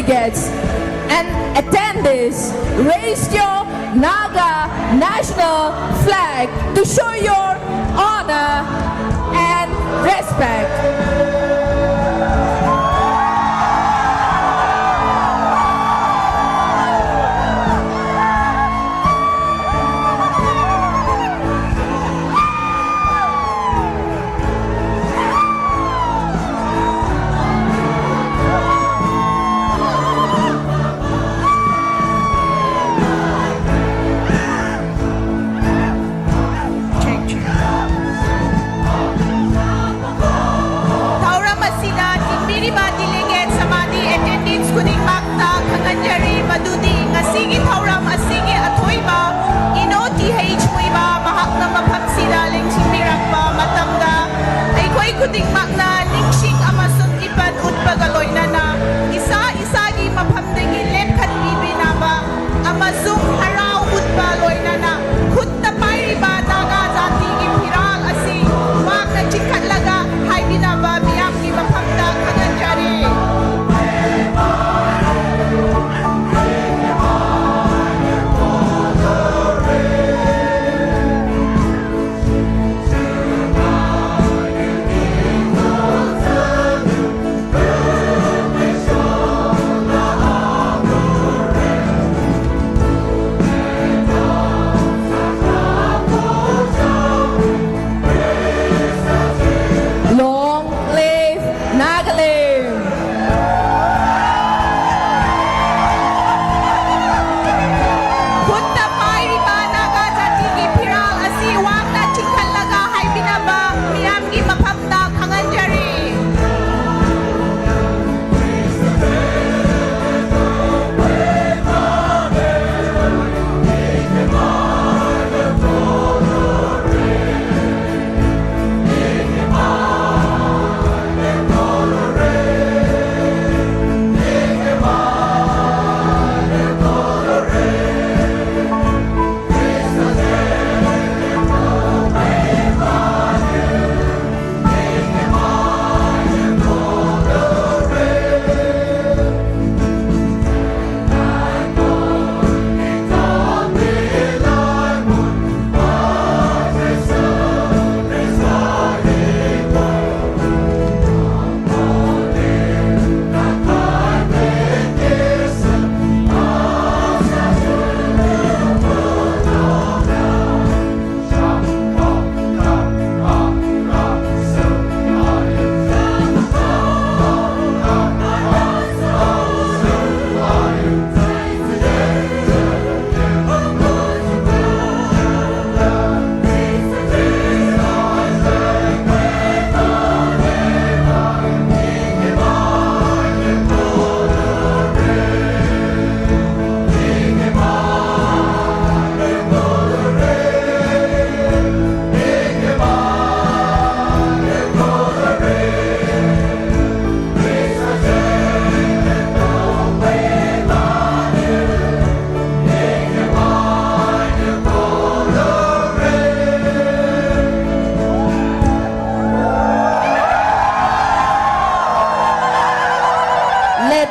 delegates and attendees, raise your Naga national flag to show your honor and respect.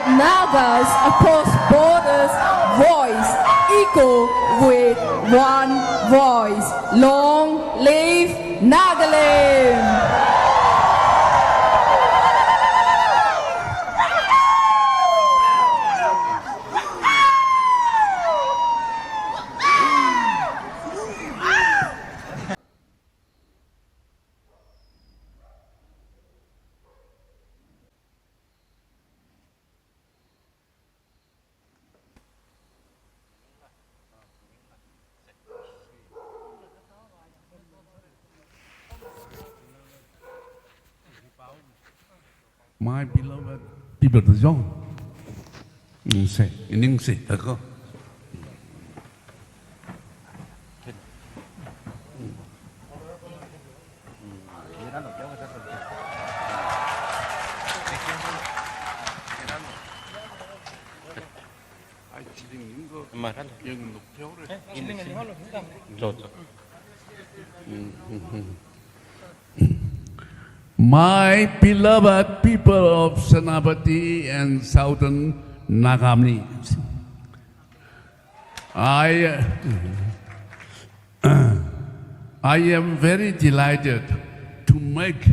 Nagas across borders voice equal with one voice. Long live Nagaland! My beloved people of the zone, say in English, go. My beloved people of Senapati and southern Nagas. I am very delighted to make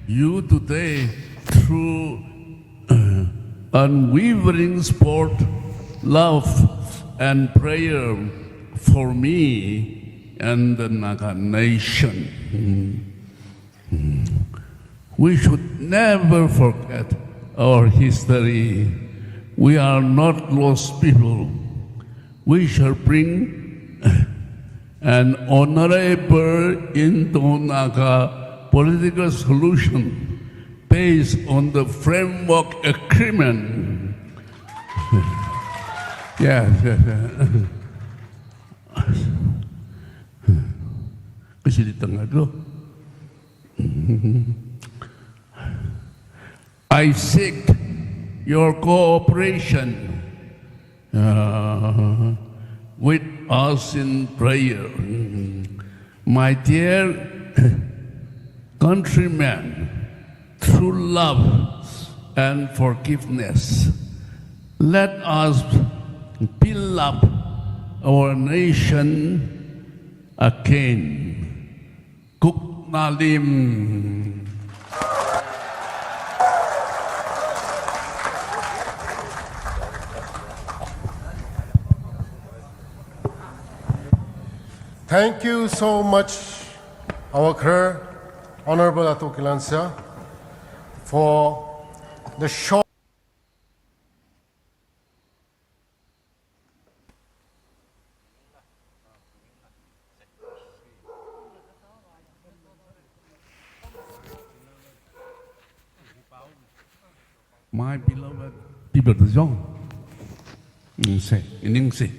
you today through unwavering support, love, and prayer for me and the Naga nation. We should never forget our history. We are not lost people. We shall bring an honorable Indo-Naga political solution based on the framework agreement. Yes. Kasi di tengah tu. I seek your cooperation with us in prayer. My dear countrymen, through love and forgiveness, let us build up our nation again. Kuk Nalim. Thank you so much, our Honorable ATO KILONSER, for the short My beloved people of John. Say, in English,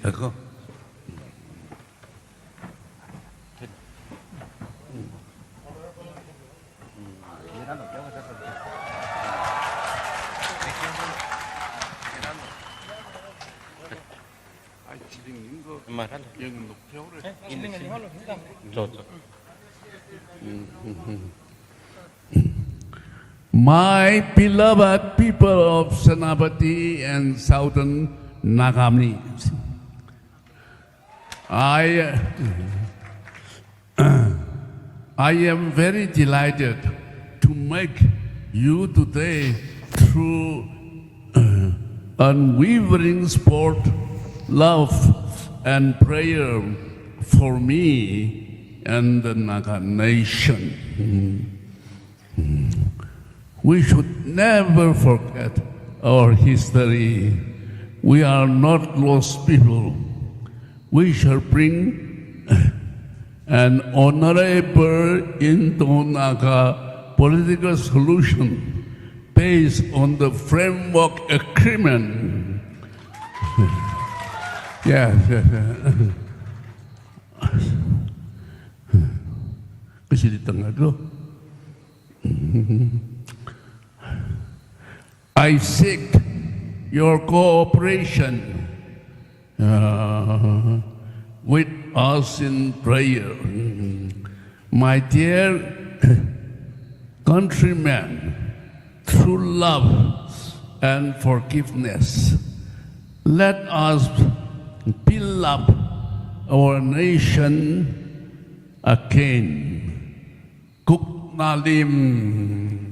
My beloved people of Senapati and Southern Nagas, I am very delighted to make you today through unwavering support, love, and prayer for me and the Naga nation. We should never forget our history. We are not lost people. We shall bring an honorable Indo-Naga political solution based on the framework agreement. Yes. Kasi di tengah tu. I seek your cooperation with us in prayer. My dear countrymen, through love and forgiveness, let us build up our nation again. Kuk Nalim.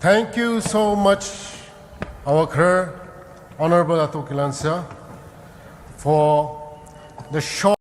Thank you so much, our Honorable ATO KILONSER, for the short